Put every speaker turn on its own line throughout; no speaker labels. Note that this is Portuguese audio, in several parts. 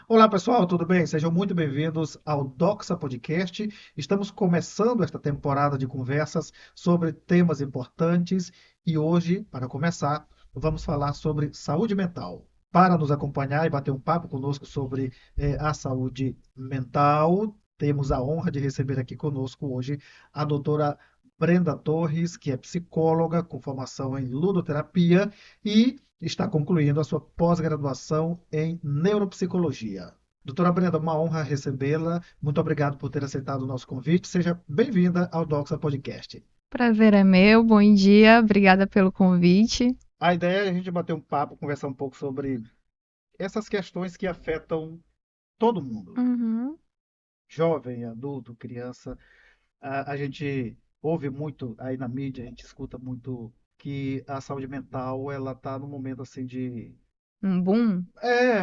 Olá pessoal, tudo bem? Sejam muito bem-vindos ao Doxa Podcast. Estamos começando esta temporada de conversas sobre temas importantes e hoje, para começar, vamos falar sobre saúde mental. Para nos acompanhar e bater um papo conosco sobre a saúde mental, temos a honra de receber aqui conosco hoje a doutora Brenda Torres, que é psicóloga com formação em ludoterapia e está concluindo a sua pós-graduação em neuropsicologia. Doutora Brenda, uma honra recebê-la. Muito obrigado por ter aceitado o nosso convite. Seja bem-vinda ao Doxa Podcast.
Prazer é meu, bom dia, obrigada pelo convite.
A ideia é a gente bater um papo, conversar um pouco sobre essas questões que afetam todo mundo,
Uhum.
jovem, adulto, criança. A gente ouve muito aí na mídia, a gente escuta muito que a saúde mental ela está num momento assim de
Um boom?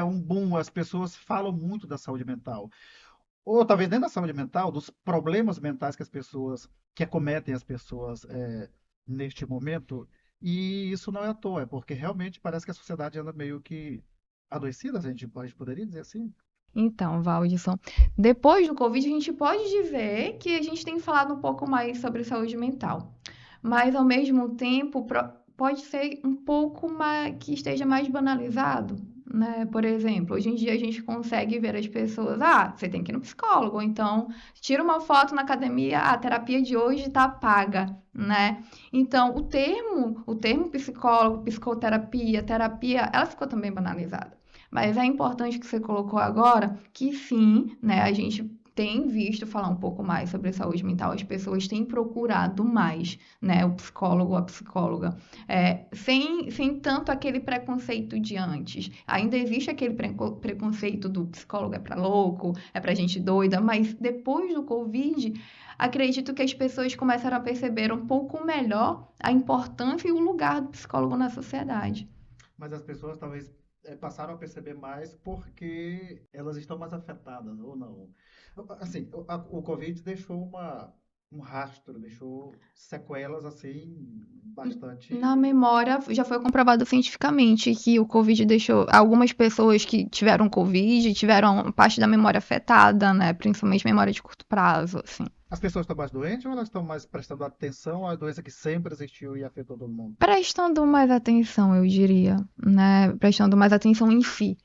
um boom. As pessoas falam muito da saúde mental. Ou talvez nem da saúde mental, dos problemas mentais que acometem as pessoas neste momento. E isso não é à toa, é porque realmente parece que a sociedade anda meio que adoecida, a gente poderia dizer assim.
Então, Valdisson, depois do Covid, a gente pode dizer que a gente tem falado um pouco mais sobre saúde mental, mas ao mesmo tempo pode ser um pouco mais, que esteja mais banalizado, né? Por exemplo, hoje em dia a gente consegue ver as pessoas, você tem que ir no psicólogo, ou então tira uma foto na academia, a terapia de hoje está paga, né? Então, o termo psicólogo, psicoterapia, terapia, ela ficou também banalizada. Mas é importante que você colocou agora que sim, né, a gente tem visto falar um pouco mais sobre saúde mental, as pessoas têm procurado mais, né, o psicólogo ou a psicóloga, sem tanto aquele preconceito de antes. Ainda existe aquele preconceito do psicólogo é para louco, é para gente doida, mas depois do Covid, acredito que as pessoas começaram a perceber um pouco melhor a importância e o lugar do psicólogo na sociedade.
Mas as pessoas talvez passaram a perceber mais porque elas estão mais afetadas, ou não. Assim, o Covid deixou um rastro, deixou sequelas assim
Na
bastante.
memória, já foi comprovado cientificamente que o Covid deixou algumas pessoas que tiveram Covid, tiveram parte da memória afetada, né? Principalmente memória de curto prazo, assim.
As pessoas estão mais doentes ou elas estão mais prestando atenção à doença que sempre existiu e afetou todo mundo?
Prestando mais atenção, eu diria, né? Prestando mais atenção em si,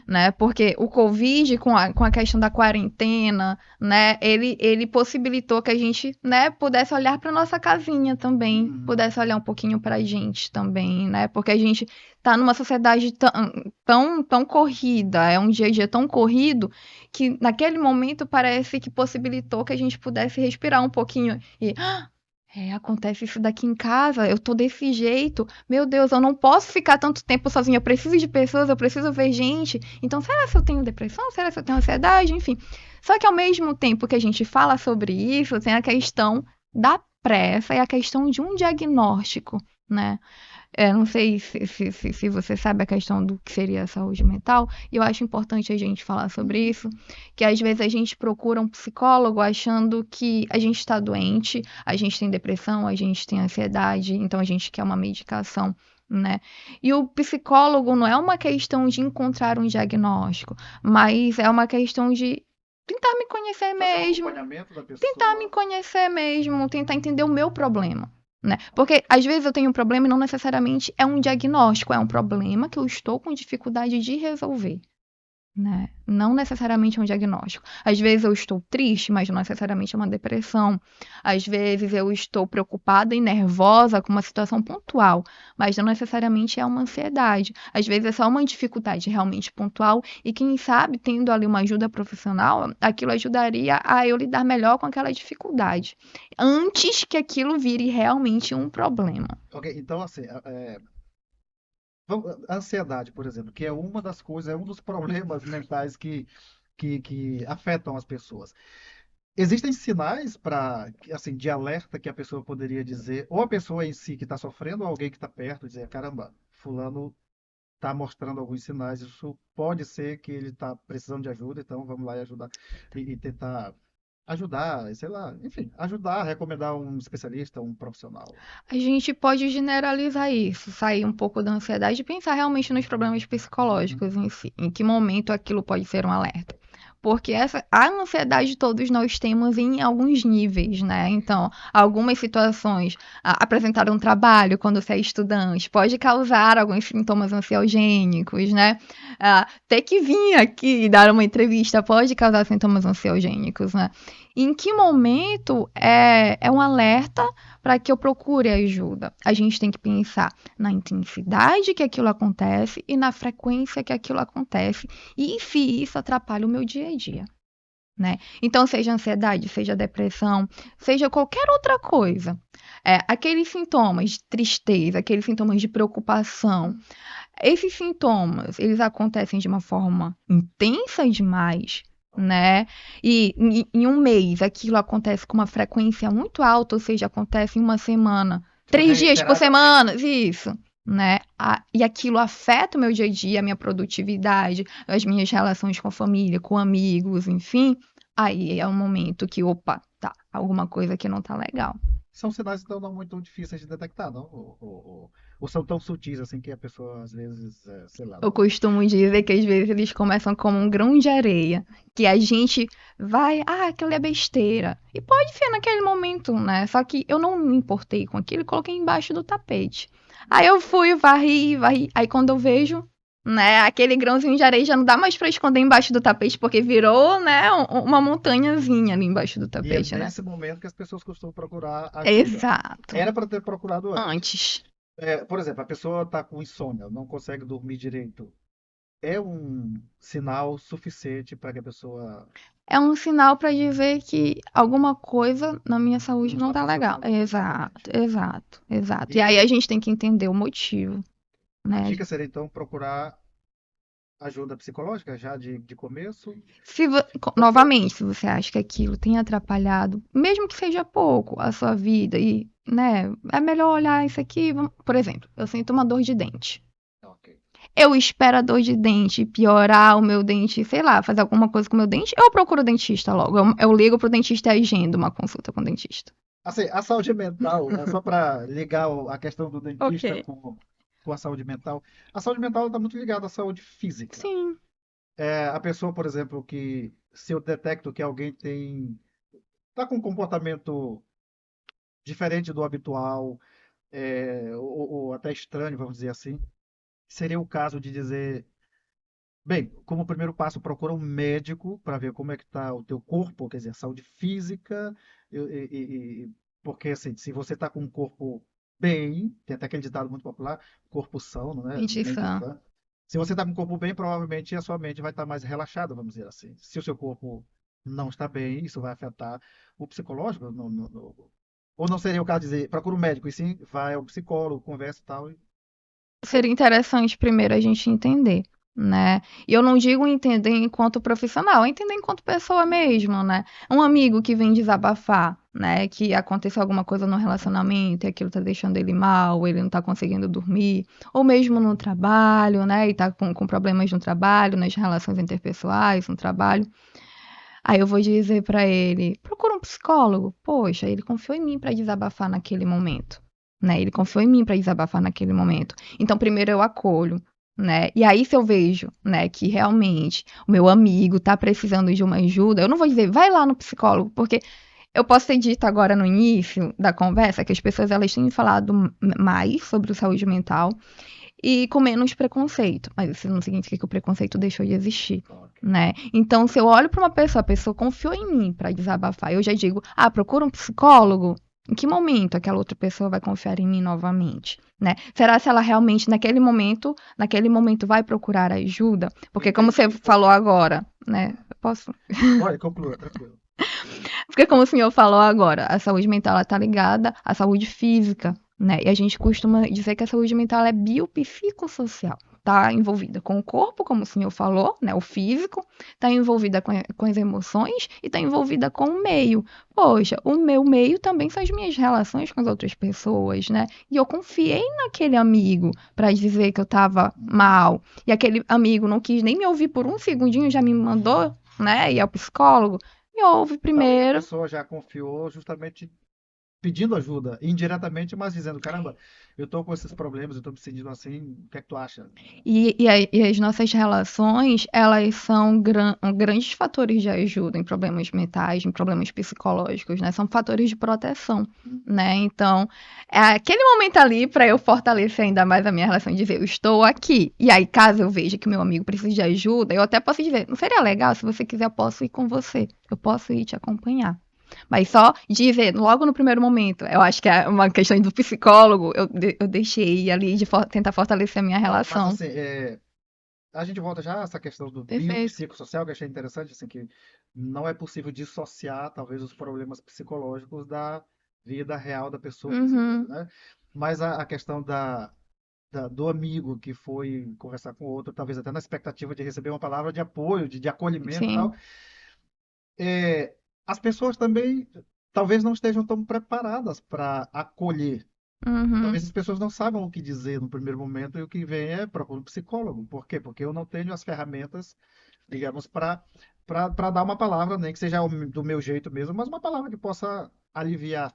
né? Porque o Covid, com a questão da quarentena, né? Ele possibilitou que a gente, né, pudesse olhar para nossa casinha também,
Uhum.
pudesse olhar um pouquinho para a gente também, né? Porque a gente tá numa sociedade tão corrida, é um dia a dia tão corrido, que naquele momento parece que possibilitou que a gente pudesse respirar um pouquinho e acontece isso daqui em casa, eu tô desse jeito. Meu Deus, eu não posso ficar tanto tempo sozinha. Eu preciso de pessoas, eu preciso ver gente. Então, será que eu tenho depressão? Será que eu tenho ansiedade? Enfim. Só que ao mesmo tempo que a gente fala sobre isso, tem a questão da pressa e a questão de um diagnóstico, né? Não sei se você sabe a questão do que seria a saúde mental, e eu acho importante a gente falar sobre
Uhum.
isso, que às vezes a gente procura um psicólogo achando que a gente está doente, a gente tem depressão, a gente tem ansiedade, então a gente quer uma medicação, né? E o psicólogo não é uma questão de encontrar um diagnóstico, mas é uma questão de tentar me conhecer
Fazer um
mesmo,
acompanhamento da
tentar me
pessoa.
conhecer mesmo, tentar entender o meu problema. Né? Porque às vezes eu tenho um problema e não necessariamente é um diagnóstico, é um problema que eu estou com dificuldade de resolver, né? Não necessariamente é um diagnóstico. Às vezes eu estou triste, mas não necessariamente é uma depressão. Às vezes eu estou preocupada e nervosa com uma situação pontual, mas não necessariamente é uma ansiedade. Às vezes é só uma dificuldade realmente pontual e quem sabe, tendo ali uma ajuda profissional, aquilo ajudaria a eu lidar melhor com aquela dificuldade, antes que aquilo vire realmente um problema.
Ok, então assim, a ansiedade, por exemplo, que é uma das coisas, é um dos problemas mentais que afetam as pessoas. Existem sinais para, assim, de alerta que a pessoa poderia dizer, ou a pessoa em si que está sofrendo, ou alguém que está perto, dizer, caramba, fulano está mostrando alguns sinais, isso pode ser que ele está precisando de ajuda, então vamos lá e ajudar e tentar. ajudar, sei lá, enfim, ajudar, recomendar um especialista, um profissional.
A gente pode generalizar isso, sair um pouco da ansiedade e pensar realmente nos problemas
Uhum.
psicológicos em si, em que momento aquilo pode ser um alerta. Porque a ansiedade todos nós temos em alguns níveis, né? Então, algumas situações, apresentar um trabalho quando você é estudante, pode causar alguns sintomas ansiogênicos, né? Ter que vir aqui e dar uma entrevista pode causar sintomas ansiogênicos, né? Em que momento é um alerta para que eu procure ajuda? A gente tem que pensar na intensidade que aquilo acontece e na frequência que aquilo acontece e se isso atrapalha o meu dia a dia, né? Então, seja ansiedade, seja depressão, seja qualquer outra coisa, aqueles sintomas de tristeza, aqueles sintomas de preocupação, esses sintomas, eles acontecem de uma forma intensa demais, né? E em um mês aquilo acontece com uma frequência muito alta, ou seja, acontece em uma semana,
Tipo,
3 dias por semana,
reiteradamente.
isso, né? E aquilo afeta o meu dia a dia, a minha produtividade, as minhas relações com a família, com amigos, enfim. Aí é um momento que, opa, tá, alguma coisa que não tá legal.
São sinais, então, não muito difíceis de detectar, não? Ou são tão sutis assim que a pessoa, às vezes, sei lá,
Eu
não.
costumo dizer que às vezes eles começam como um grão de areia, que a gente vai, aquilo é besteira. E pode ser naquele momento, né? Só que eu não me importei com aquilo e coloquei embaixo do tapete. Aí eu fui, varri, varri. Aí quando eu vejo, né, aquele grãozinho de areia já não dá mais pra esconder embaixo do tapete, porque virou, né, uma montanhazinha ali embaixo do
E é
tapete, né?
nesse momento que as pessoas costumam procurar ajuda.
Exato.
Era para ter procurado antes.
Antes.
Por exemplo, a pessoa está com insônia, não consegue dormir direito. É um sinal suficiente para que a pessoa
É um sinal para dizer que alguma coisa na minha saúde
não
não
está
tá legal.
funcionando
Exato,
corretamente.
exato, exato. E
E
aí a gente tem que entender o motivo,
a
né?
dica seria, então, procurar ajuda psicológica já de começo, porque
Novamente, se você acha que aquilo tem atrapalhado, mesmo que seja pouco, a sua vida e, né, é melhor olhar isso aqui. Por exemplo, eu sinto uma dor de dente.
ok.
Eu espero a dor de dente piorar o meu dente, sei lá, fazer alguma coisa com o meu dente, eu procuro o dentista logo. Eu ligo pro dentista e agendo uma consulta com o dentista.
Assim, a saúde mental, só para ligar a questão do
Ok.
dentista com a saúde mental, a saúde mental está muito ligada à saúde física.
Sim.
A pessoa, por exemplo, que se eu detecto que alguém está com um comportamento diferente do habitual, ou até estranho, vamos dizer assim, seria o caso de dizer, bem, como primeiro passo, procura um médico para ver como é que está o teu corpo, quer dizer, a saúde física, porque assim, se você está com um corpo bem, tem até aquele ditado muito popular, corpo são, não é? Mente
Dentição.
sã. Se você está com o corpo bem, provavelmente a sua mente vai estar mais relaxada, vamos dizer assim. Se o seu corpo não está bem, isso vai afetar o psicológico, ou não seria o caso de dizer, procura um médico, e sim, vai ao psicólogo, conversa e tal.
Seria interessante primeiro a gente entender, né? E eu não digo entender enquanto profissional, é entender enquanto pessoa mesmo, né? Um amigo que vem desabafar, né? Que aconteceu alguma coisa no relacionamento e aquilo tá deixando ele mal, ele não tá conseguindo dormir, ou mesmo no trabalho, né? E tá com problemas no trabalho, nas relações interpessoais, no trabalho. Aí eu vou dizer pra ele: procura um psicólogo. Poxa, ele confiou em mim pra desabafar naquele momento, né? Ele confiou em mim pra desabafar naquele momento. Então, primeiro eu acolho, né? E aí, se eu vejo, né, que realmente o meu amigo tá precisando de uma ajuda, eu não vou dizer, vai lá no psicólogo, porque eu posso ter dito agora no início da conversa que as pessoas elas têm falado mais sobre saúde mental e com menos preconceito. Mas isso não significa que o preconceito deixou de existir,
Ok.
né? Então, se eu olho para uma pessoa, a pessoa confiou em mim para desabafar, eu já digo, procura um psicólogo. Em que momento aquela outra pessoa vai confiar em mim novamente, né? Será se ela realmente naquele momento vai procurar ajuda? Porque como você
Entendi.
falou agora, né? Eu posso.
Olha, conclua, tranquilo.
Porque como o senhor falou agora, a saúde mental está ligada à saúde física, né? E a gente costuma dizer que a saúde mental é biopsicossocial. Está envolvida com o corpo, como o senhor falou, né? O físico, está envolvida com as emoções e está envolvida com o meio. Poxa, o meu meio também são as minhas relações com as outras pessoas, né? E eu confiei naquele amigo para dizer que eu estava mal. E aquele amigo não quis nem me ouvir por um segundinho, já me mandou, né? Ir ao psicólogo. me ouve
Talvez a
primeiro.
pessoa já confiou justamente pedindo ajuda, indiretamente, mas dizendo, caramba, eu tô com esses problemas, eu tô me sentindo assim, o que é que tu acha?
E as nossas relações, elas são grandes fatores de ajuda em problemas mentais, em problemas psicológicos, né? São fatores de proteção, né? Então, é aquele momento ali para eu fortalecer ainda mais a minha relação e dizer, eu estou aqui. E aí, caso eu veja que meu amigo precisa de ajuda, eu até posso dizer, não seria legal? Se você quiser, eu posso ir com você. Eu posso ir te acompanhar. Mas só dizer, logo no primeiro momento, eu acho que é uma questão do psicólogo, eu deixei ali de tentar fortalecer a minha
Mas
relação.
assim, a gente volta já a essa questão do
Perfeito.
biopsicossocial, que eu achei interessante, assim, que não é possível dissociar, talvez, os problemas psicológicos da vida real da pessoa,
Uhum,
né? Mas a questão do amigo que foi conversar com o outro, talvez até na expectativa de receber uma palavra de apoio, de acolhimento e tal,
sim.
as pessoas também talvez não estejam tão preparadas para acolher.
Uhum,
Talvez as pessoas não saibam o que dizer no primeiro momento e o que vem é procurar um psicólogo. Por quê? Porque eu não tenho as ferramentas, digamos, para dar uma palavra, nem que seja do meu jeito mesmo, mas uma palavra que possa aliviar,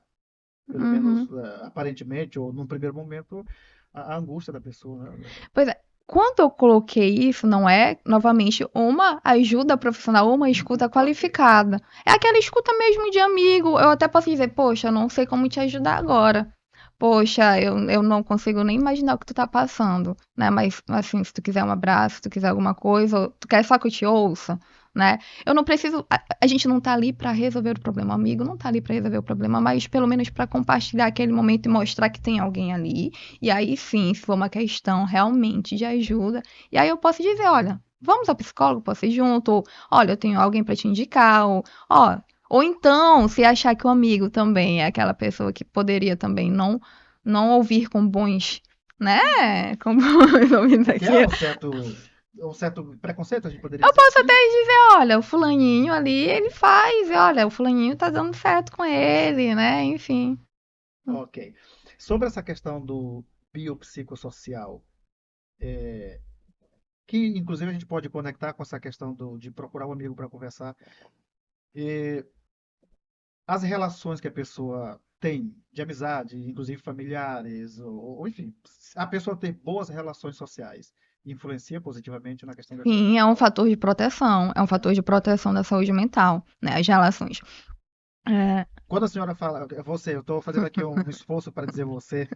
pelo menos
uhum.
aparentemente, ou num primeiro momento, a angústia da pessoa, né?
Pois é, quando eu coloquei isso, não é, novamente, uma ajuda profissional ou uma escuta qualificada. É aquela escuta mesmo de amigo. Eu até posso dizer, poxa, eu não sei como te ajudar agora. Poxa, eu não consigo nem imaginar o que tu tá passando, né? Mas, assim, se tu quiser um abraço, se tu quiser alguma coisa, ou tu quer só que eu te ouça, né? Eu não preciso. A gente não tá ali pra resolver o problema, o amigo não tá ali pra resolver o problema, mas pelo menos pra compartilhar aquele momento e mostrar que tem alguém ali. E aí sim, se for uma questão realmente de ajuda, e aí eu posso dizer, olha, vamos ao psicólogo, posso ir junto, ou, olha, eu tenho alguém para te indicar, ou, ó, ou então, se achar que o amigo também é aquela pessoa que poderia também não ouvir com bons, né, com bons ouvidos
Porque
aqui,
há um certo preconceito, a gente poderia
eu
dizer
posso até
assim.
dizer, olha, o fulaninho ali, ele faz, e olha, o fulaninho tá dando certo com ele, né, enfim.
Ok. Sobre essa questão do biopsicossocial, que inclusive a gente pode conectar com essa questão de procurar um amigo para conversar. E as relações que a pessoa tem de amizade, inclusive familiares, ou enfim, a pessoa ter boas relações sociais influencia positivamente na questão da saúde
Sim,
mental,
é um
né?
fator de proteção da saúde mental, né, as relações. É,
Quando a senhora fala, eu estou fazendo aqui um esforço para dizer você,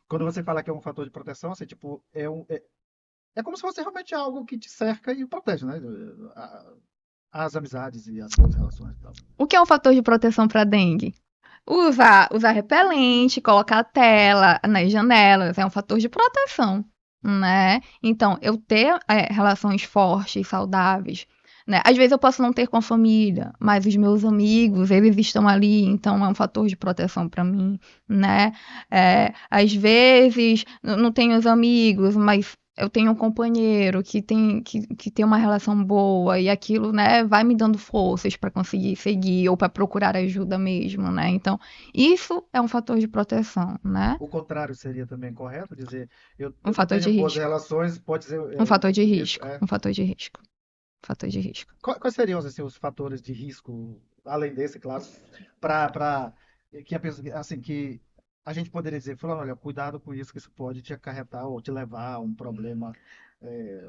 quando você fala que é um fator de proteção, assim, tipo, é como se fosse realmente algo que te cerca e protege, né? As amizades e as boas relações e tal.
o que é um fator de proteção para dengue? Usar repelente, colocar tela nas janelas é um fator de proteção, né? Então, eu ter relações fortes, saudáveis, né? Às vezes eu posso não ter com a família, mas os meus amigos, eles estão ali, então é um fator de proteção para mim, né? Às vezes não tenho os amigos, mas eu tenho um companheiro que tem uma relação boa e aquilo, né, vai me dando forças para conseguir seguir ou para procurar ajuda mesmo, né? Então, isso é um fator de proteção, né?
O contrário seria também correto dizer,
Um
eu não
fator de
tenho boas
risco.
relações, pode ser
Um fator de
isso,
risco. Um fator de risco. Um fator de risco.
Quais seriam assim, os fatores de risco, além desse, claro, para que a pessoa, assim, que a gente poderia dizer, falando, olha, cuidado com isso, que isso pode te acarretar ou te levar a um problema. é,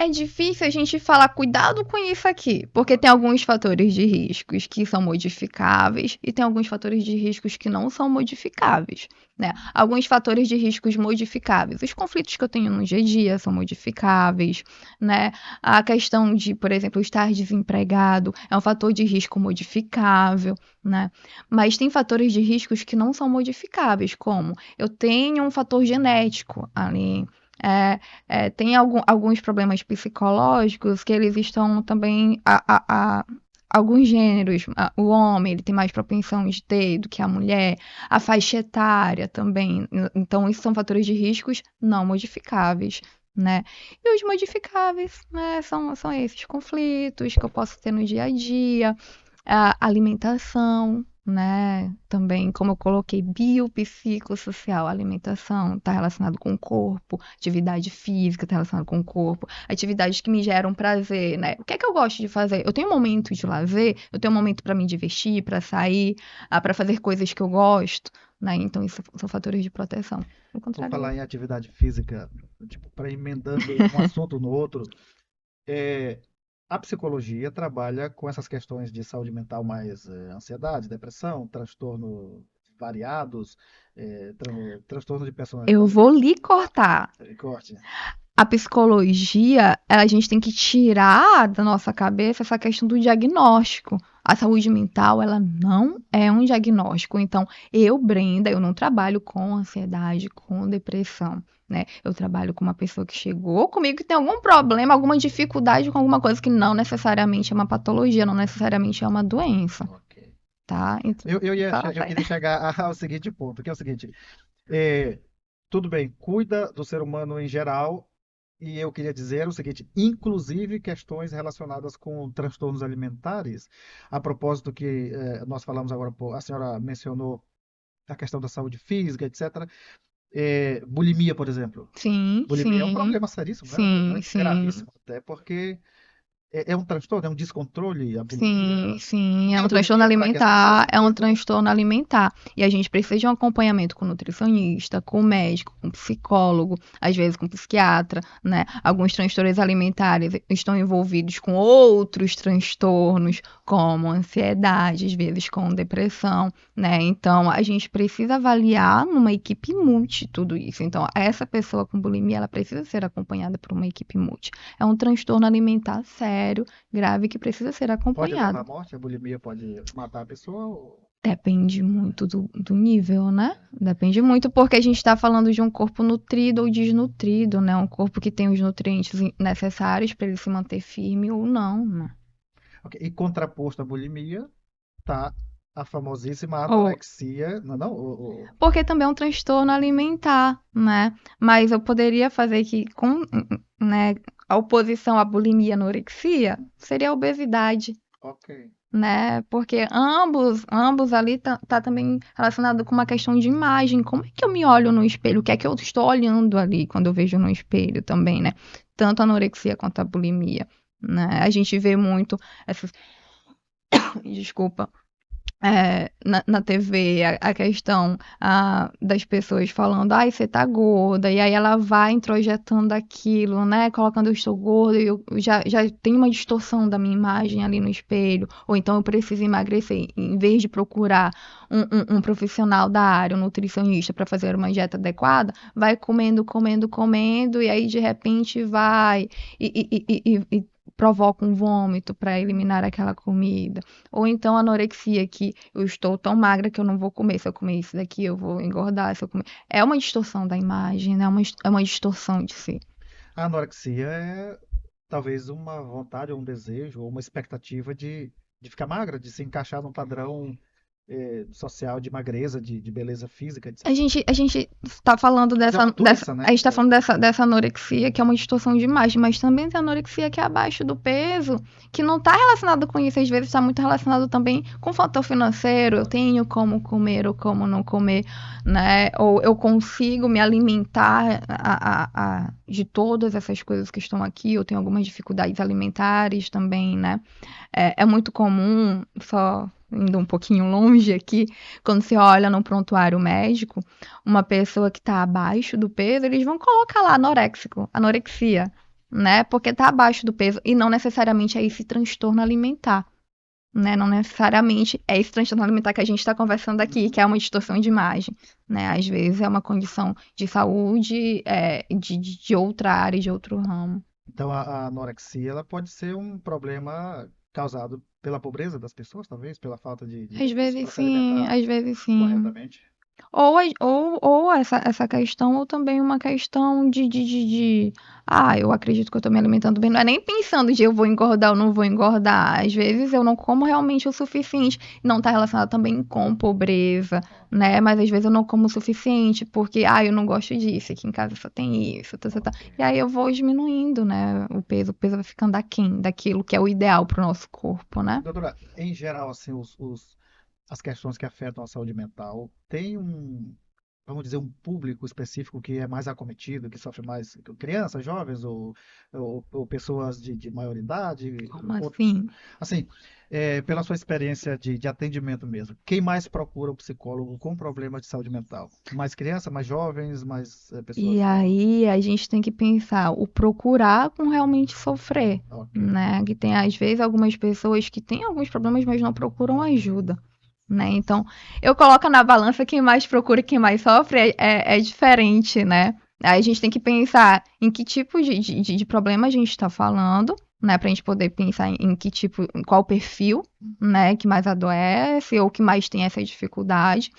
É difícil a gente falar cuidado com isso aqui, porque tem alguns fatores de riscos que são modificáveis e tem alguns fatores de riscos que não são modificáveis, né? Alguns fatores de riscos modificáveis, os conflitos que eu tenho no dia a dia são modificáveis, né? A questão de, por exemplo, estar desempregado é um fator de risco modificável, né? Mas tem fatores de riscos que não são modificáveis, como eu tenho um fator genético ali. É, tem alguns problemas psicológicos que eles estão também alguns gêneros. O homem ele tem mais propensão de ter do que a mulher, a faixa etária também. Então, isso são fatores de riscos não modificáveis. Né? E os modificáveis, né, são esses conflitos que eu posso ter no dia a dia, a alimentação, né? Também, como eu coloquei, biopsicossocial, alimentação, está relacionado com o corpo, atividade física está relacionado com o corpo, atividades que me geram prazer, né? O que é que eu gosto de fazer? Eu tenho um momento de lazer, eu tenho um momento para me divertir, para sair, para fazer coisas que eu gosto, né? Então, isso são fatores de proteção. Ao
Por
contrário,
falar em atividade física, tipo, para emendando um assunto no outro, é, a psicologia trabalha com essas questões de saúde mental mais ansiedade, depressão, transtorno variados, transtorno de
eu
personalidade.
vou lhe cortar.
Corte.
A psicologia, a gente tem que tirar da nossa cabeça essa questão do diagnóstico. A saúde mental, ela não é um diagnóstico. Então, eu, Brenda, eu não trabalho com ansiedade, com depressão, né? Eu trabalho com uma pessoa que chegou comigo que tem algum problema, alguma dificuldade com alguma coisa que não necessariamente é uma patologia, não necessariamente é uma doença,
Ok.
tá? Então,
Eu queria chegar ao seguinte ponto, que é o seguinte, é, tudo bem, cuida do ser humano em geral, e eu queria dizer o seguinte, inclusive questões relacionadas com transtornos alimentares, a propósito que nós falamos agora, a senhora mencionou a questão da saúde física, etc. Bulimia, por exemplo.
sim,
Bulimia é um
sim,
problema seríssimo, né?
sim, sim.
Gravíssimo, até porque é um transtorno, é um descontrole, a bulimia.
Sim,
O
sim,
que
é
é
um
a
transtorno
bulimia para que as pessoas
alimentar, é um
entendam?
transtorno alimentar. E a gente precisa de um acompanhamento com nutricionista, com médico, com psicólogo, às vezes com psiquiatra, né? Alguns transtornos alimentares estão envolvidos com outros transtornos, como ansiedade, às vezes com depressão, né? Então, a gente precisa avaliar numa equipe multi tudo isso. Então, essa pessoa com bulimia, ela precisa ser acompanhada por uma equipe multi. É um transtorno alimentar sério, grave, que precisa ser
Pode levar
acompanhado.
à morte? A bulimia pode matar a pessoa?
Depende muito do nível, né? Depende muito porque a gente está falando de um corpo nutrido ou desnutrido, né? Um corpo que tem os nutrientes necessários para ele se manter firme ou não, né?
Ok. E contraposto à bulimia, tá a famosíssima
Ou
anorexia. Não, não?
porque também é um transtorno alimentar, né? Mas eu poderia fazer que com, né, a oposição à bulimia e anorexia seria a obesidade.
Ok.
Né? Porque ambos ali tá também relacionado com uma questão de imagem. Como é que eu me olho no espelho? O que é que eu estou olhando ali quando eu vejo no espelho também, né? Tanto a anorexia quanto a bulimia, né? A gente vê muito essas, desculpa, na TV a questão das pessoas falando, ai, você tá gorda, e aí ela vai introjetando aquilo, né? Colocando eu estou gorda, e eu já tenho uma distorção da minha imagem ali no espelho, ou então eu preciso emagrecer, em vez de procurar um profissional da área, um nutricionista, para fazer uma dieta adequada, vai comendo, comendo, comendo, e aí de repente vai e provoca um vômito para eliminar aquela comida. Ou então anorexia, que eu estou tão magra que eu não vou comer. Se eu comer isso daqui, eu vou engordar. Se eu comer... É uma distorção da imagem, né? É uma distorção de si.
A anorexia é talvez uma vontade, ou um desejo, ou uma expectativa de ficar magra, de se encaixar num padrão social de magreza, de beleza física, etc.
A gente está falando
Mas é uma doença,
a
né?
gente tá falando dessa anorexia, que é uma distorção de imagem, mas também tem anorexia que é abaixo do peso, que não está relacionado com isso, às vezes está muito relacionado também com o fator financeiro, eu tenho como comer ou como não comer, né? Ou eu consigo me alimentar de todas essas coisas que estão aqui, eu tenho algumas dificuldades alimentares também, né? É muito comum, só indo um pouquinho longe aqui, quando você olha no prontuário médico, uma pessoa que está abaixo do peso, eles vão colocar lá anoréxico, anorexia, né? Porque está abaixo do peso e não necessariamente é esse transtorno alimentar, né? Não necessariamente é esse transtorno alimentar que a gente está conversando aqui, que é uma distorção de imagem, né? Às vezes é uma condição de saúde, de outra área, de outro ramo.
Então, a anorexia ela pode ser um problema causado pela pobreza das pessoas, talvez, pela falta de
Às
recursos
vezes
para se
sim,
alimentar
às vezes sim.
corretamente.
Ou essa questão, ou também uma questão eu acredito que eu tô me alimentando bem. Não é nem pensando de eu vou engordar ou não vou engordar. Às vezes eu não como realmente o suficiente. Não tá relacionado também com pobreza, né? Mas às vezes eu não como o suficiente, porque, eu não gosto disso, aqui em casa só tem isso, tá.
Ok.
E aí eu vou diminuindo, né? O peso vai ficando aquém daquilo que é o ideal pro nosso corpo, né?
Doutora, em geral, assim, as questões que afetam a saúde mental, tem vamos dizer, um público específico que é mais acometido, que sofre mais, crianças, jovens ou pessoas de maior idade,
Como
ou,
assim?
assim, pela sua experiência de atendimento mesmo, quem mais procura o psicólogo com problemas de saúde mental? Mais crianças, mais jovens, mais
E
pessoas?
aí a gente tem que pensar o procurar com realmente sofrer,
Ok.
né? Que tem às vezes algumas pessoas que têm alguns problemas, mas não procuram ajuda, né? Então, eu coloco na balança quem mais procura e quem mais sofre é diferente, né? Aí a gente tem que pensar em que tipo de problema a gente está falando, né? Para a gente poder pensar em que tipo, em qual perfil, né? Que mais adoece ou que mais tem essa dificuldade.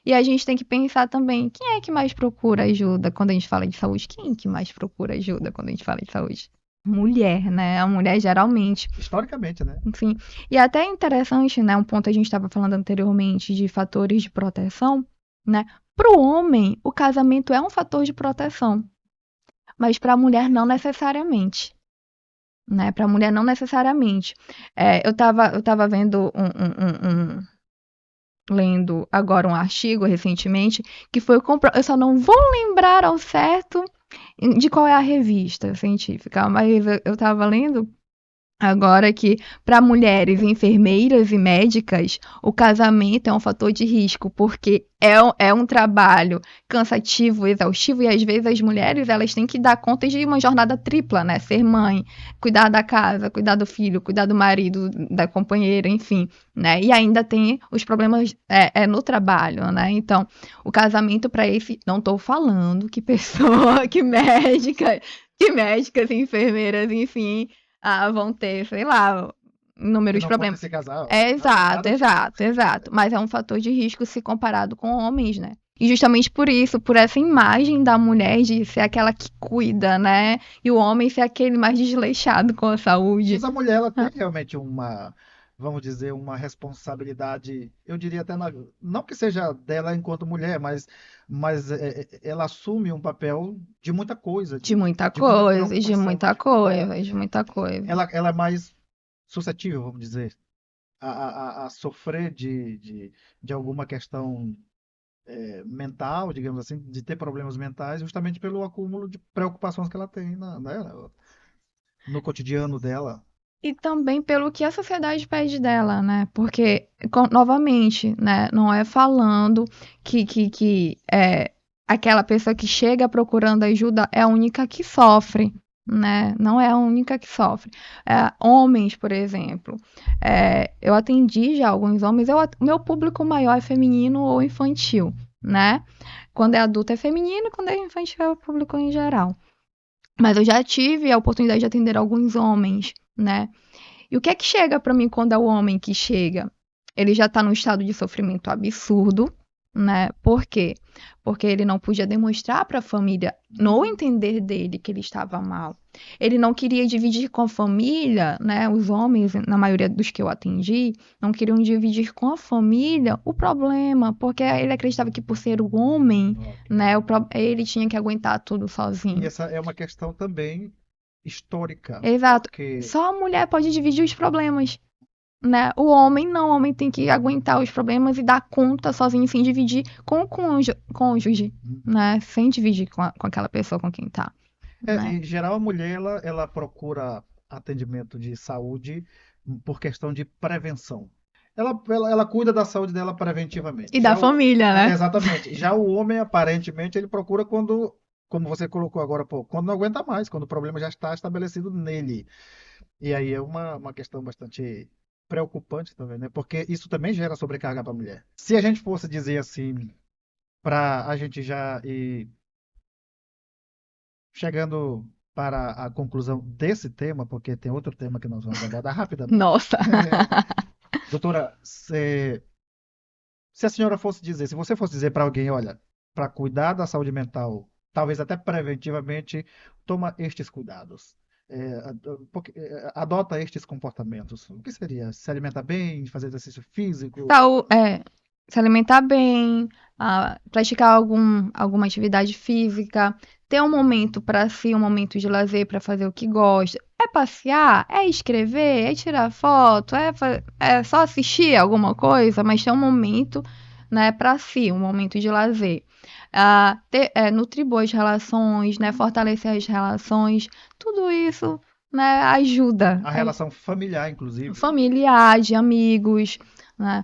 E a gente tem que pensar também, quem é que mais procura ajuda quando a gente fala de saúde? Quem é que mais procura ajuda quando a gente fala de saúde? Mulher, né? A mulher geralmente.
Historicamente, né?
Enfim, e até é interessante, né? Um ponto a gente estava falando anteriormente de fatores de proteção, né? Para o homem, o casamento é um fator de proteção, mas para a mulher não necessariamente, né? Para a mulher não necessariamente. Eu tava vendo lendo agora um artigo recentemente que foi eu só não vou lembrar ao certo de qual é a revista científica, mas eu estava lendo agora que para mulheres enfermeiras e médicas, o casamento é um fator de risco, porque é um trabalho cansativo, exaustivo, e às vezes as mulheres elas têm que dar conta de uma jornada tripla, né? Ser mãe, cuidar da casa, cuidar do filho, cuidar do marido, da companheira, enfim, né? E ainda tem os problemas no trabalho, né? Então, o casamento para esse, não estou falando que pessoa, que médicas, enfermeiras, enfim, vão ter, sei lá,
Que
inúmeros
não podem
problemas.
se casar.
É
Não,
exato,
nada disso.
exato, exato. Mas é um fator de risco se comparado com homens, né? E justamente por isso, por essa imagem da mulher de ser aquela que cuida, né? E o homem ser aquele mais desleixado com a saúde.
Mas a mulher, ela tem realmente vamos dizer, uma responsabilidade, eu diria até, não que seja dela enquanto mulher, mas ela assume um papel de muita coisa,
De muita
de muita
coisa, de
preocupação.
muita coisa, de muita coisa.
Ela é mais suscetível, vamos dizer, a sofrer de alguma questão mental, digamos assim, de ter problemas mentais, justamente pelo acúmulo de preocupações que ela tem no cotidiano dela.
E também pelo que a sociedade pede dela, né? Porque, novamente, né? Não é falando que aquela pessoa que chega procurando ajuda é a única que sofre, né? Não é a única que sofre. Homens, por exemplo. Eu atendi já alguns homens. Meu público maior é feminino ou infantil, né? Quando é adulto é feminino, quando é infantil é o público em geral. Mas eu já tive a oportunidade de atender alguns homens, né? E o que é que chega para mim quando é o homem que chega? Ele já está num estado de sofrimento absurdo, né? Por quê? Porque ele não podia demonstrar para a família, no entender dele, que ele estava mal. Ele não queria dividir com a família, né? Os homens, na maioria dos que eu atendi, não queriam dividir com a família o problema, porque ele acreditava que por ser o homem,
Ok.
né? Ele tinha que aguentar tudo
E
sozinho.
essa é uma questão também histórica,
Exato.
porque
Só a mulher pode dividir os problemas, né? O homem não, o homem tem que aguentar os problemas e dar conta sozinho, sem dividir com o cônjuge, né? Sem dividir com aquela pessoa com quem tá, né?
em geral a mulher ela procura atendimento de saúde por questão de prevenção. Ela cuida da saúde dela preventivamente.
E da família, né?
Exatamente. Já o homem, aparentemente, ele procura quando, como você colocou agora, pô, quando não aguenta mais, quando o problema já está estabelecido nele. E aí é uma questão bastante preocupante também, né? Porque isso também gera sobrecarga para a mulher. Se a gente fosse dizer assim, para a gente já ir chegando para a conclusão desse tema, porque tem outro tema que nós vamos abordar rapidamente.
Nossa.
Doutora, se a senhora fosse dizer, se você fosse dizer para alguém, olha, para cuidar da saúde mental, talvez até preventivamente, toma estes cuidados. Adota estes comportamentos. O que seria? Se alimentar bem, fazer exercício físico?
se alimentar bem, praticar alguma atividade física, ter um momento para si, um momento de lazer para fazer o que gosta. É passear, é escrever, é tirar foto, é só assistir alguma coisa, mas ter um momento, né, para si, um momento de lazer. Nutrir boas relações, né, fortalecer as relações, tudo isso, né, ajuda.
A relação familiar, inclusive.
Familiar, de amigos, né?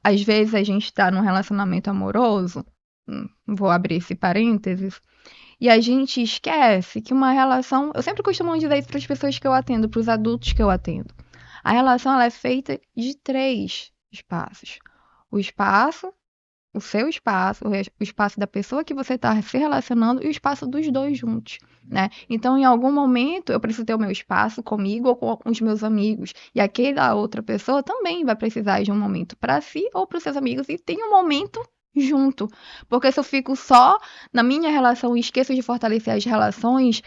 Às vezes a gente está num relacionamento amoroso, vou abrir esse parênteses, e a gente esquece que uma relação. Eu sempre costumo dizer isso para as pessoas que eu atendo, para os adultos que eu atendo. A relação ela é feita de 3 espaços: o espaço, o seu espaço, o espaço da pessoa que você está se relacionando e o espaço dos dois juntos, né? Então, em algum momento, eu preciso ter o meu espaço comigo ou com os meus amigos. E aquela outra pessoa também vai precisar de um momento para si ou para os seus amigos e tem um momento junto. Porque se eu fico só na minha relação e esqueço de fortalecer as relações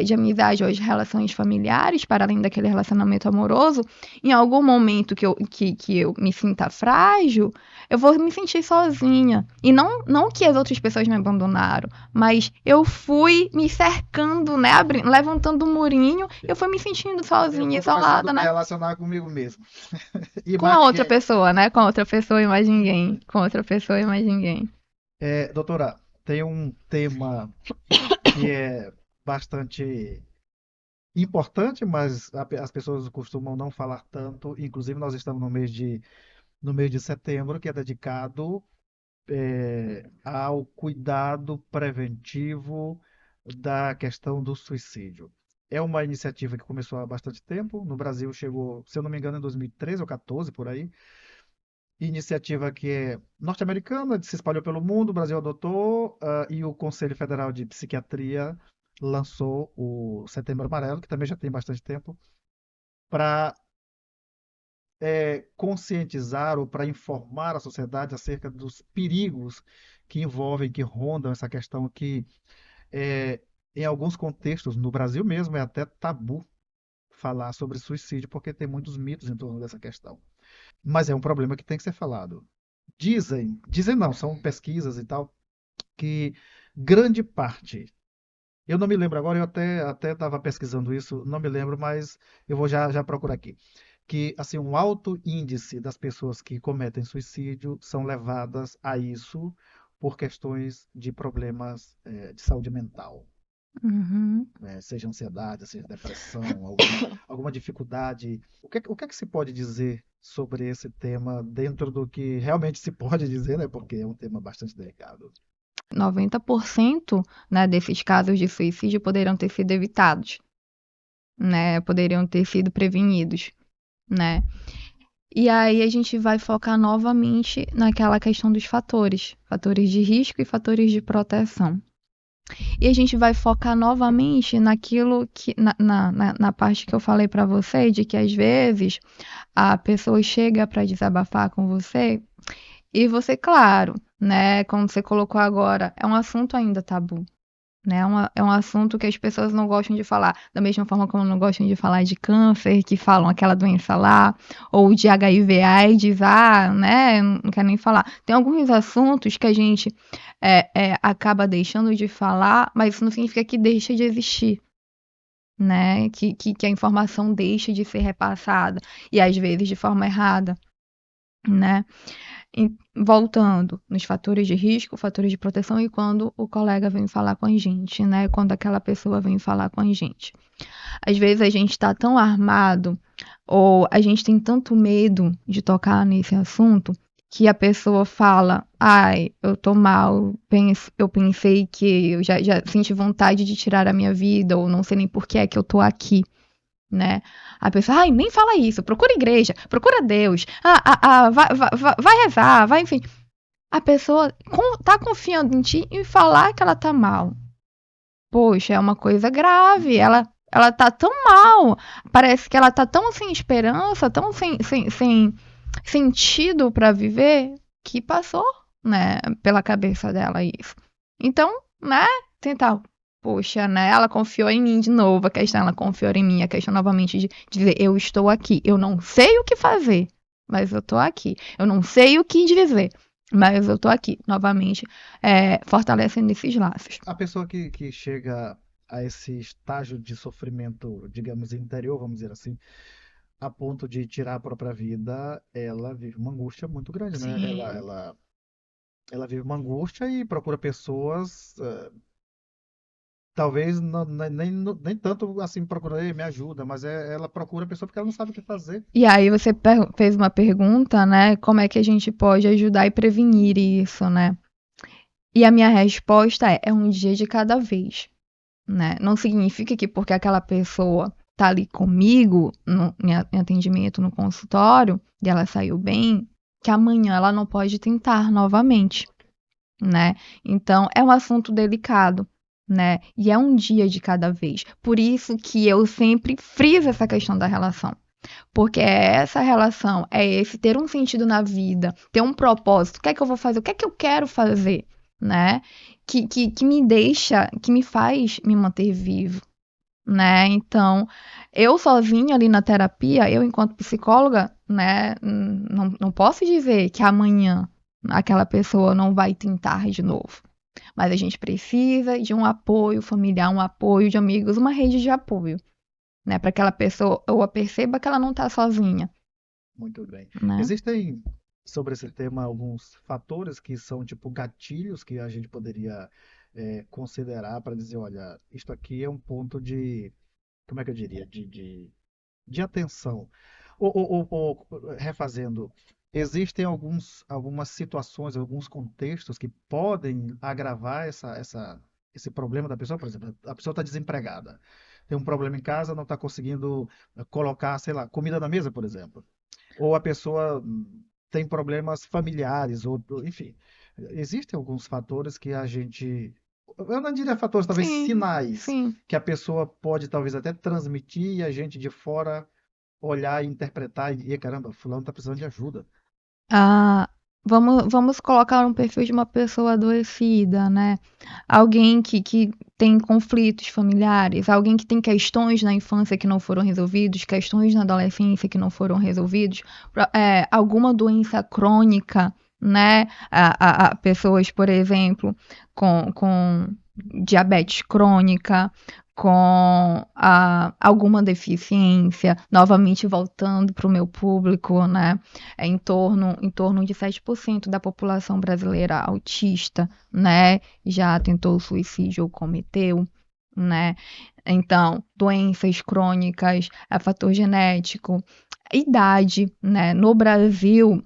de amizade ou as relações familiares, para além daquele relacionamento amoroso, em algum momento que eu me sinta frágil, eu vou me sentir sozinha. E não que as outras pessoas me abandonaram, mas eu fui me cercando, né? Levantando um murinho, eu fui me sentindo
Eu
sozinha,
fui começando a
isolada,
me
né?
relacionar comigo mesmo. E
Com
mais
a outra
ninguém.
pessoa, né? Com a outra pessoa e mais ninguém. Com outra pessoa e mais ninguém.
Doutora, tem um tema que é bastante importante, mas as pessoas costumam não falar tanto. Inclusive, nós estamos no mês de setembro, que é dedicado ao cuidado preventivo da questão do suicídio. É uma iniciativa que começou há bastante tempo. No Brasil chegou, se eu não me engano, em 2013 ou 14, por aí. Iniciativa que é norte-americana, se espalhou pelo mundo, o Brasil adotou, e o Conselho Federal de Psiquiatria lançou o Setembro Amarelo, que também já tem bastante tempo, para conscientizar ou para informar a sociedade acerca dos perigos que envolvem, que rondam essa questão que, é, em alguns contextos, no Brasil mesmo, é até tabu falar sobre suicídio, porque tem muitos mitos em torno dessa questão. Mas é um problema que tem que ser falado. Dizem não, são pesquisas e tal, que grande parte, eu não me lembro agora, eu até estava pesquisando isso, não me lembro, mas eu vou já procurar aqui, que assim um alto índice das pessoas que cometem suicídio são levadas a isso por questões de problemas de saúde mental,
Uhum.
né? Seja ansiedade, seja depressão, alguma dificuldade. O que é que se pode dizer sobre esse tema dentro do que realmente se pode dizer, né? Porque é um tema bastante delicado.
90%, né, desses casos de suicídio poderiam ter sido evitados, né? Poderiam ter sido prevenidos, né? E aí a gente vai focar novamente naquela questão dos fatores de risco e fatores de proteção. E a gente vai focar novamente naquilo que, na parte que eu falei para você, de que às vezes a pessoa chega para desabafar com você e você, claro, né, como você colocou agora, é um assunto ainda tabu. Né? É um assunto que as pessoas não gostam de falar, da mesma forma como não gostam de falar de câncer, que falam aquela doença lá, ou de HIV, AIDS, né? Não quero nem falar. Tem alguns assuntos que a gente acaba deixando de falar, mas isso não significa que deixa de existir, né? Que a informação deixa de ser repassada, e às vezes de forma errada, né? Voltando nos fatores de risco, fatores de proteção e quando o colega vem falar com a gente, né? Quando aquela pessoa vem falar com a gente. Às vezes a gente está tão armado ou a gente tem tanto medo de tocar nesse assunto que a pessoa fala: ai, eu tô mal, eu pensei que eu já senti vontade de tirar a minha vida, ou não sei nem por que é que eu tô aqui, né? A pessoa, ai, nem fala isso, procura igreja, procura Deus, vai rezar, vai, enfim. A pessoa tá confiando em ti e falar que ela tá mal. Poxa, é uma coisa grave, ela tá tão mal, parece que ela tá tão sem esperança, tão sem sentido para viver, que passou, né, pela cabeça dela isso. Então, né, tentar, poxa, né, ela confiou em mim de novo, a questão, ela confiou em mim, a questão novamente de dizer, eu estou aqui, eu não sei o que fazer, mas eu tô aqui. Eu não sei o que dizer, mas eu tô aqui, novamente, fortalecendo esses laços.
A pessoa que chega a esse estágio de sofrimento, digamos, interior, vamos dizer assim, a ponto de tirar a própria vida, ela vive uma angústia muito grande, né?
Sim.
Ela vive uma angústia e procura pessoas, talvez nem tanto assim procura, "Ei, me ajuda, mas ela procura a pessoa porque ela não sabe o que fazer.
E aí você fez uma pergunta, né? Como é que a gente pode ajudar e prevenir isso, né? E a minha resposta é um dia de cada vez, né? Não significa que porque aquela pessoa tá ali comigo em atendimento no consultório e ela saiu bem, que amanhã ela não pode tentar novamente, né? Então é um assunto delicado, né? E é um dia de cada vez. Por isso que eu sempre friso essa questão da relação. Porque é essa relação, é esse ter um sentido na vida, ter um propósito, o que é que eu vou fazer, o que é que eu quero fazer, né? Que me deixa, que me faz me manter vivo, né? Então, eu sozinha ali na terapia, eu enquanto psicóloga, né, não posso dizer que amanhã aquela pessoa não vai tentar de novo. Mas a gente precisa de um apoio familiar, um apoio de amigos, uma rede de apoio, né? Para que aquela pessoa ou perceba que ela não está sozinha,
Muito bem.
né?
Existem sobre esse tema alguns fatores que são tipo gatilhos que a gente poderia considerar para dizer, olha, isto aqui é um ponto de, como é que eu diria, de atenção. Refazendo, existem algumas situações, alguns contextos que podem agravar esse problema da pessoa. Por exemplo, a pessoa está desempregada, tem um problema em casa, não está conseguindo colocar, sei lá, comida na mesa, por exemplo. Ou a pessoa tem problemas familiares, ou enfim. Existem alguns fatores que a gente. Eu não diria fatores, talvez
Sim,
sinais
sim.
que a pessoa pode talvez até transmitir e a gente de fora olhar e interpretar e, caramba, fulano tá precisando de ajuda.
Ah, vamos colocar um perfil de uma pessoa adoecida, né? Alguém que tem conflitos familiares, alguém que tem questões na infância que não foram resolvidos, questões na adolescência que não foram resolvidos, alguma doença crônica, né? Pessoas, por exemplo, com diabetes crônica, com alguma deficiência, novamente voltando para o meu público, né? Em torno de 7% da população brasileira autista, né? Já tentou suicídio ou cometeu, né? Então, doenças crônicas, fator genético, idade, né? No Brasil,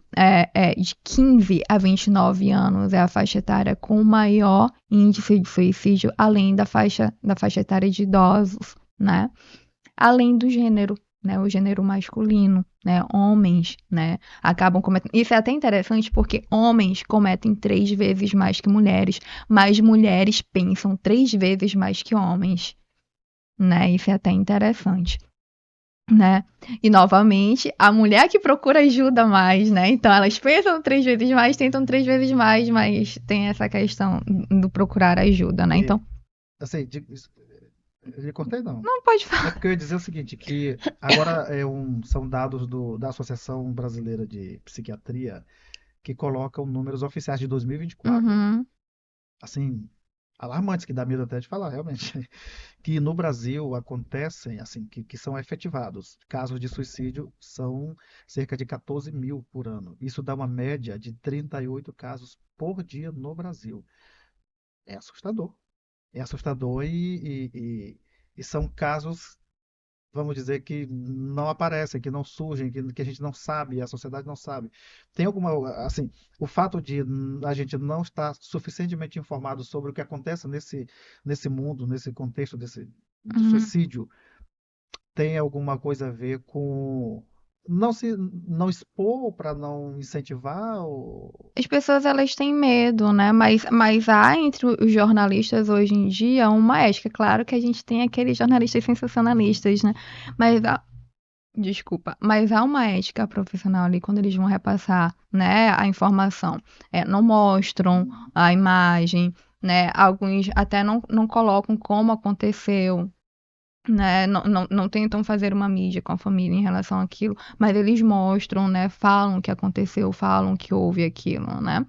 de 15 a 29 anos é a faixa etária com o maior índice de suicídio, além da faixa etária de idosos, né? Além do gênero, né, o gênero masculino, né, homens, né, acabam cometendo. Isso é até interessante porque homens cometem 3 vezes mais que mulheres, mas mulheres pensam 3 vezes mais que homens, né? Isso é até interessante, né? E novamente, a mulher que procura ajuda mais, né? Então elas pensam 3 vezes mais, tentam 3 vezes mais, mas tem essa questão do procurar ajuda, né?
E,
Então,
assim, eu lhe cortei, não.
não pode
É
falar.
porque eu ia dizer o seguinte, que agora são dados da Associação Brasileira de Psiquiatria que colocam números oficiais de 2024.
Uhum.
Assim, alarmantes, que dá medo até de falar, realmente. Que no Brasil acontecem, assim, que são efetivados. Casos de suicídio são cerca de 14 mil por ano. Isso dá uma média de 38 casos por dia no Brasil. É assustador. É assustador e são casos, vamos dizer, que não aparecem, que não surgem, que a gente não sabe, a sociedade não sabe. Tem alguma, assim, o fato de a gente não estar suficientemente informado sobre o que acontece nesse mundo, nesse contexto do
Uhum.
suicídio, tem alguma coisa a ver com não expor para não incentivar ou...
As pessoas elas têm medo, né? Mas há entre os jornalistas hoje em dia uma ética. Claro que a gente tem aqueles jornalistas sensacionalistas, né? Mas desculpa, mas há uma ética profissional ali quando eles vão repassar, né, a informação. Não mostram a imagem, né? Alguns até não colocam como aconteceu, né? Não tentam fazer uma mídia com a família em relação àquilo, mas eles mostram, né? Falam o que aconteceu, falam que houve aquilo, né?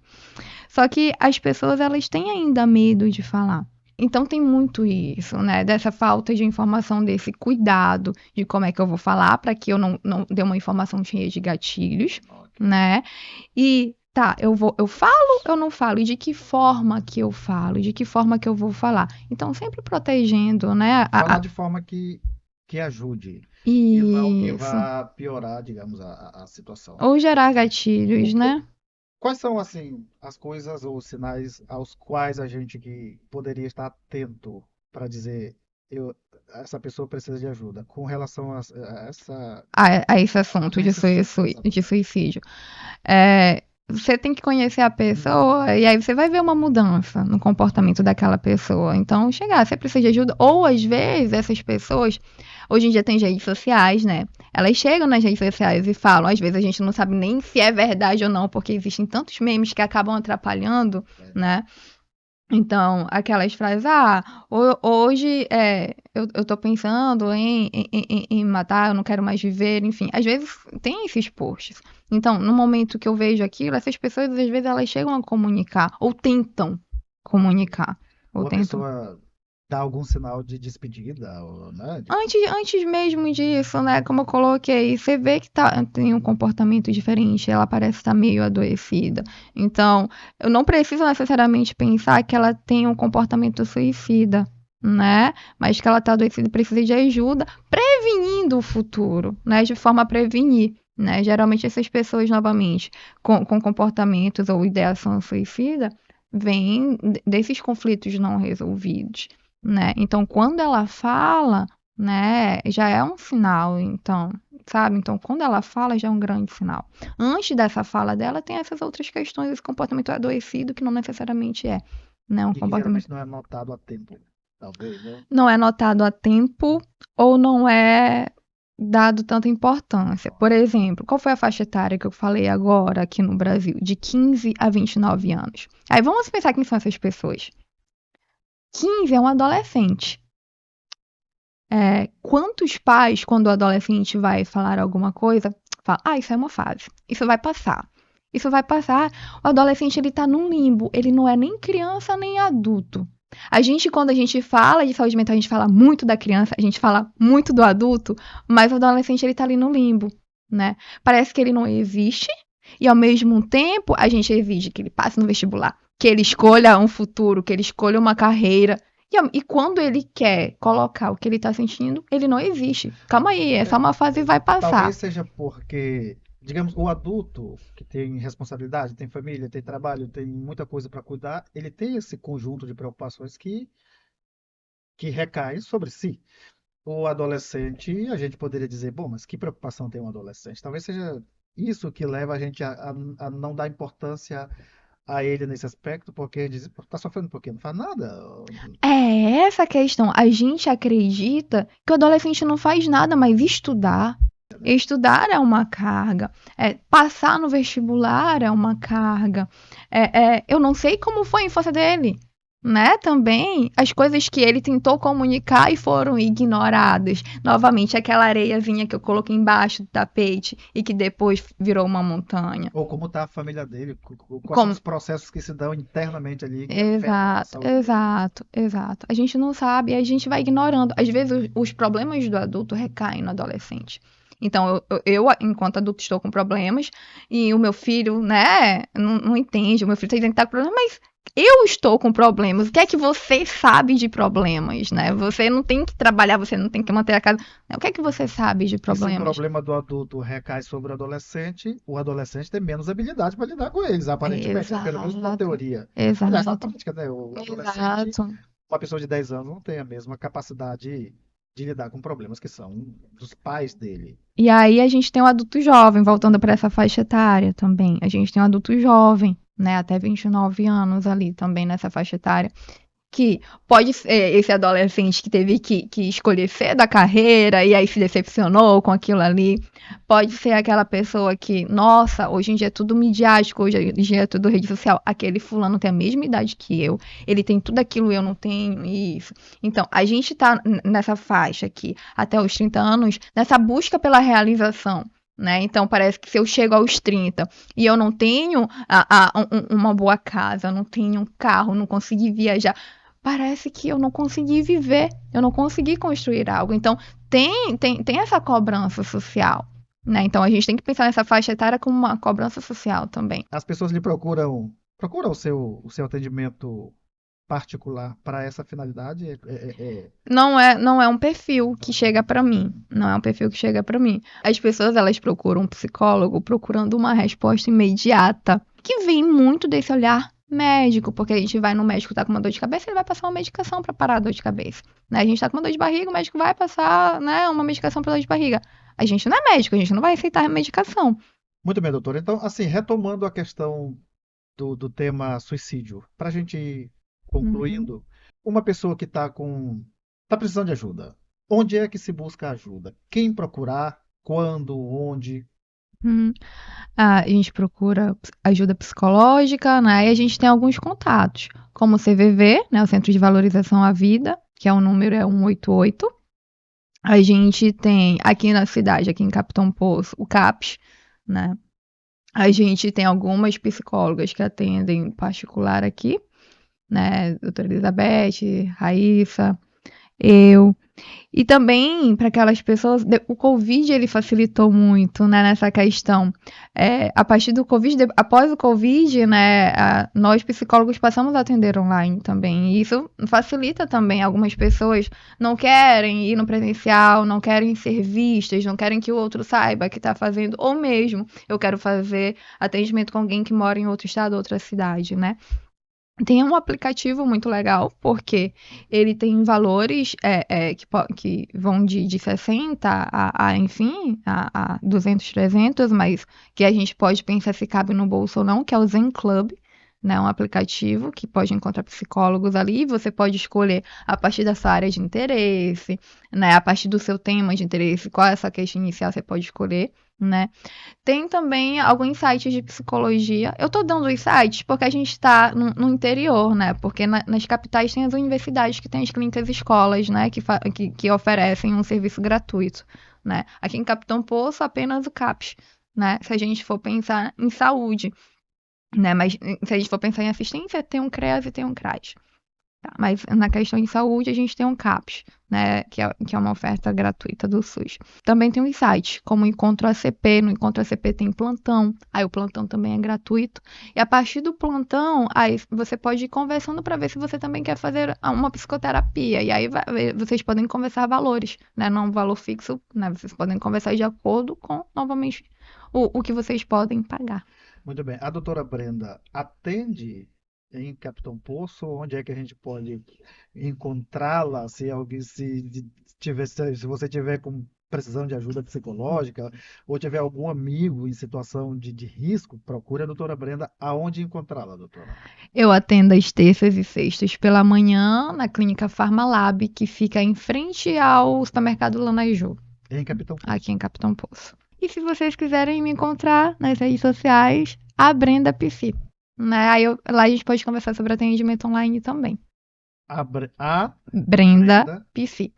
Só que as pessoas, elas têm ainda medo de falar. Então tem muito isso, né? Dessa falta de informação, desse cuidado de como é que eu vou falar para que eu não dê uma informação cheia de gatilhos,
Ok.
né? E tá, eu falo, eu não falo, e de que forma que eu falo, de que forma que eu vou falar. Então sempre protegendo, né?
Falar de forma que ajude e não que
Isso.
vá piorar, digamos, a situação.
Ou gerar gatilhos, né?
Quais são, assim, as coisas ou os sinais aos quais a gente que poderia estar atento para dizer eu, essa pessoa precisa de ajuda com relação a essa
A esse assunto
a esse assunto,
de
exatamente.
suicídio. Você tem que conhecer a pessoa e aí você vai ver uma mudança no comportamento daquela pessoa. Então, chegar, você precisa de ajuda. Ou, às vezes, essas pessoas, hoje em dia tem redes sociais, né? Elas chegam nas redes sociais e falam, às vezes a gente não sabe nem se é verdade ou não, porque existem tantos memes que acabam atrapalhando, né? Então, aquelas frases, hoje eu tô pensando em matar, eu não quero mais viver, enfim. Às vezes tem esses posts. Então, no momento que eu vejo aquilo, essas pessoas, às vezes, elas chegam a comunicar, ou tentam comunicar, ou
Ou a
tentam.
pessoa dá algum sinal de despedida, ou, né?
Antes mesmo disso, né? Como eu coloquei, você vê que tem um comportamento diferente, ela parece estar meio adoecida. Então, eu não preciso necessariamente pensar que ela tem um comportamento suicida, né? Mas que ela está adoecida e precisa de ajuda, prevenindo o futuro, né? De forma a prevenir. Né? Geralmente essas pessoas, novamente, com comportamentos ou ideação suicida, vêm desses conflitos não resolvidos. Né? Então, quando ela fala, né, já é um sinal, então, sabe? Então, quando ela fala, já é um grande sinal. Antes dessa fala dela, tem essas outras questões, esse comportamento adoecido que não necessariamente é, né, um
E que
comportamento
geralmente não é notado a tempo, talvez, né?
não é notado a tempo ou não é dado tanta importância. Por exemplo, qual foi a faixa etária que eu falei agora aqui no Brasil? De 15 a 29 anos. Aí vamos pensar quem são essas pessoas. 15 é um adolescente. Quantos pais, quando o adolescente vai falar alguma coisa, falam, isso é uma fase, isso vai passar. Isso vai passar. O adolescente, ele tá num limbo, ele não é nem criança nem adulto. Quando a gente fala de saúde mental, a gente fala muito da criança, a gente fala muito do adulto, mas o adolescente, ele tá ali no limbo, né? Parece que ele não existe, e ao mesmo tempo, a gente exige que ele passe no vestibular, que ele escolha um futuro, que ele escolha uma carreira, e quando ele quer colocar o que ele tá sentindo, ele não existe. Calma aí, é só uma fase e vai
Talvez
passar.
seja porque, digamos, o adulto que tem responsabilidade, tem família, tem trabalho, tem muita coisa para cuidar, ele tem esse conjunto de preocupações que recaem sobre si. O adolescente, a gente poderia dizer, bom, mas que preocupação tem um adolescente? Talvez seja isso que leva a gente a não dar importância a ele nesse aspecto, porque diz, "Pô, tá sofrendo por quê? Não faz nada."
É essa a questão. A gente acredita que o adolescente não faz nada, mas estudar. Estudar é uma carga. Passar no vestibular é uma carga. Eu não sei como foi a infância dele. Né? Também as coisas que ele tentou comunicar e foram ignoradas. Novamente, aquela areiazinha que eu coloquei embaixo do tapete e que depois virou uma montanha.
Ou como está a família dele, quais são
Como
os processos que se dão internamente ali que afetam a
Exato,
saúde dele.
exato, exato. A gente não sabe e a gente vai ignorando. Às vezes, os problemas do adulto recaem no adolescente. Então, enquanto adulto, estou com problemas e o meu filho, né, não entende. O meu filho está dizendo que está com problemas, mas eu estou com problemas. O que é que você sabe de problemas, né? Você não tem que trabalhar, você não tem que manter a casa. O que é que você sabe de
E se o
problemas?
problema do adulto recai sobre o adolescente tem menos habilidade para lidar com eles, aparentemente, né? Pelo menos na
Exato,
teoria. Aliás, na
exato,
prática, né? O adolescente,
exato.
uma pessoa de 10 anos, não tem a mesma capacidade de lidar com problemas que são dos pais dele.
E aí a gente tem o adulto jovem, voltando para essa faixa etária também. A gente tem o adulto jovem, né, até 29 anos ali também nessa faixa etária, que pode ser esse adolescente que teve que escolher cedo a carreira e aí se decepcionou com aquilo ali. Pode ser aquela pessoa que, nossa, hoje em dia é tudo midiático, hoje em dia é tudo rede social. Aquele fulano tem a mesma idade que eu, ele tem tudo aquilo e eu não tenho isso. Então, a gente tá nessa faixa aqui, até os 30 anos, nessa busca pela realização. Né? Então, parece que se eu chego aos 30 e eu não tenho uma boa casa, não tenho um carro, não consegui viajar, parece que eu não consegui viver, eu não consegui construir algo. Então, tem essa cobrança social. Né? Então, a gente tem que pensar nessa faixa etária como uma cobrança social também.
As pessoas lhe procuram o seu atendimento particular para essa finalidade?
Não é um perfil que chega para mim. Não é um perfil que chega para mim. As pessoas, elas procuram um psicólogo procurando uma resposta imediata, que vem muito desse olhar médico, porque a gente vai no médico, tá com uma dor de cabeça, ele vai passar uma medicação para parar a dor de cabeça. Né? A gente tá com uma dor de barriga, o médico vai passar, né, uma medicação para dor de barriga. A gente não é médico, a gente não vai aceitar medicação.
Muito bem, doutor. Então, assim, retomando a questão do tema suicídio, para a gente ir concluindo, uma pessoa que tá precisando de ajuda, onde é que se busca ajuda? Quem procurar? Quando? Onde?
Hum. A gente procura ajuda psicológica, né? E a gente tem alguns contatos, como o CVV, né? O Centro de Valorização à Vida, que é o número é 188. A gente tem aqui na cidade, aqui em Capitão Poço, o CAPS, né? A gente tem algumas psicólogas que atendem particular aqui, né? Doutora Elizabeth, Raíssa, eu. E também para aquelas pessoas, o Covid ele facilitou muito, né, nessa questão. A partir do Covid, após o Covid, né, nós psicólogos passamos a atender online também. E isso facilita também. Algumas pessoas não querem ir no presencial, não querem ser vistas, não querem que o outro saiba que está fazendo, ou mesmo eu quero fazer atendimento com alguém que mora em outro estado, outra cidade, né? Tem um aplicativo muito legal, porque ele tem valores que vão de 60 enfim, a 200, 300, mas que a gente pode pensar se cabe no bolso ou não, que é o Zen Club, né? Um aplicativo que pode encontrar psicólogos ali, e você pode escolher a partir da sua área de interesse, né? A partir do seu tema de interesse, qual é essa queixa inicial você pode escolher, né? Tem também alguns sites de psicologia. Eu tô dando os sites porque a gente está no interior, né? Porque nas capitais tem as universidades que têm as clínicas e escolas, né? Que oferecem um serviço gratuito, né? Aqui em Capitão Poço, apenas o CAPS, né? Se a gente for pensar em saúde, né? Mas se a gente for pensar em assistência, tem um CREAS e tem um CRAS. Tá, mas na questão de saúde, a gente tem um CAPS, né, que é uma oferta gratuita do SUS. Também tem os sites, como o Encontro ACP. No Encontro ACP tem plantão, aí o plantão também é gratuito. E a partir do plantão, aí você pode ir conversando para ver se você também quer fazer uma psicoterapia. E aí vocês podem conversar valores, né, não um valor fixo, né, vocês podem conversar de acordo com, novamente, o que vocês podem pagar.
Muito bem. A doutora Brenda atende em Capitão Poço? Onde é que a gente pode encontrá-la? Se alguém se você tiver com precisão de ajuda psicológica ou tiver algum amigo em situação de risco, procure a doutora Brenda. Aonde encontrá-la, doutora?
Eu atendo às terças e sextas pela manhã na Clínica Farmalab, que fica em frente ao supermercado Lanaju,
Em Capitão Poço.
aqui em Capitão Poço. E se vocês quiserem me encontrar nas redes sociais, a Brenda Psi. Né? Lá a gente pode conversar sobre atendimento online também.
A
Brenda Psi.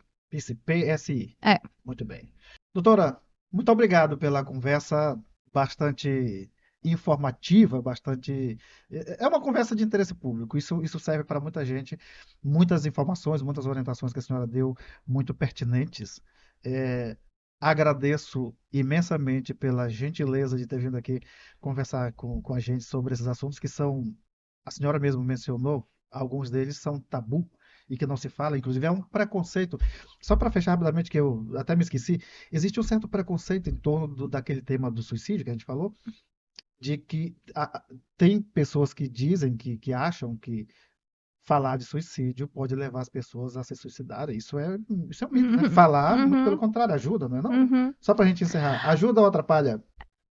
PSI.
É.
Muito bem. Doutora, muito obrigado pela conversa bastante informativa, bastante. É uma conversa de interesse público. Isso serve para muita gente. Muitas informações, muitas orientações que a senhora deu, muito pertinentes. É, agradeço imensamente pela gentileza de ter vindo aqui conversar com a gente sobre esses assuntos que são, a senhora mesmo mencionou, alguns deles são tabu e que não se fala, inclusive é um preconceito. Só para fechar rapidamente, que eu até me esqueci, existe um certo preconceito em torno daquele tema do suicídio que a gente falou, de que tem pessoas que dizem, que acham que falar de suicídio pode levar as pessoas a se suicidarem. Isso é um mito, né? Falar, muito pelo contrário, ajuda, não é não? Só para a gente encerrar, ajuda ou atrapalha?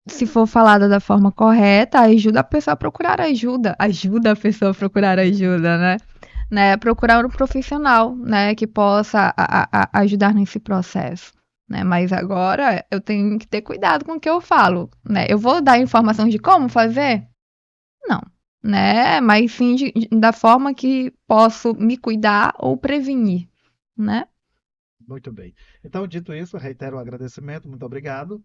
Se for falada da forma correta, ajuda a pessoa a procurar ajuda. Ajuda a pessoa a procurar ajuda, né? né, procurar um profissional, né, que possa ajudar nesse processo. Né? Mas agora eu tenho que ter cuidado com o que eu falo, né? Eu vou dar informação de como fazer? Não, né? Mas sim da forma que posso me cuidar ou prevenir, né?
Muito bem. Então, dito isso, reitero o agradecimento, muito obrigado.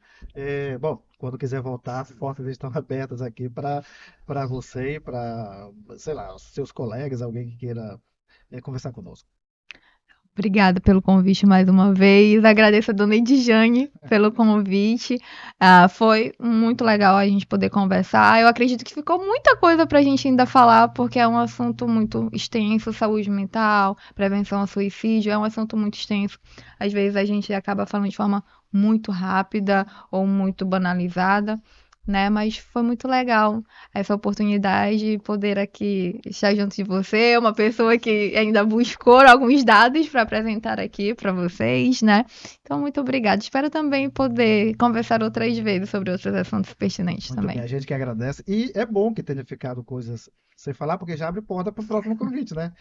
Bom, quando quiser voltar, as portas estão abertas aqui para você e para, sei lá, os seus colegas, alguém que queira conversar conosco.
Obrigada pelo convite mais uma vez. Agradeço a dona Edjane pelo convite. Foi muito legal a gente poder conversar. Eu acredito que ficou muita coisa para a gente ainda falar, porque é um assunto muito extenso, saúde mental, prevenção ao suicídio, é um assunto muito extenso. Às vezes a gente acaba falando de forma muito rápida ou muito banalizada, né? Mas foi muito legal essa oportunidade de poder aqui estar junto de você, uma pessoa que ainda buscou alguns dados para apresentar aqui para vocês, né? Então, muito obrigada. Espero também poder conversar outras vezes sobre outros assuntos pertinentes
Muito bem,
também.
a gente que agradece. E é bom que tenha ficado coisas sem falar, porque já abre porta para o próximo convite, né?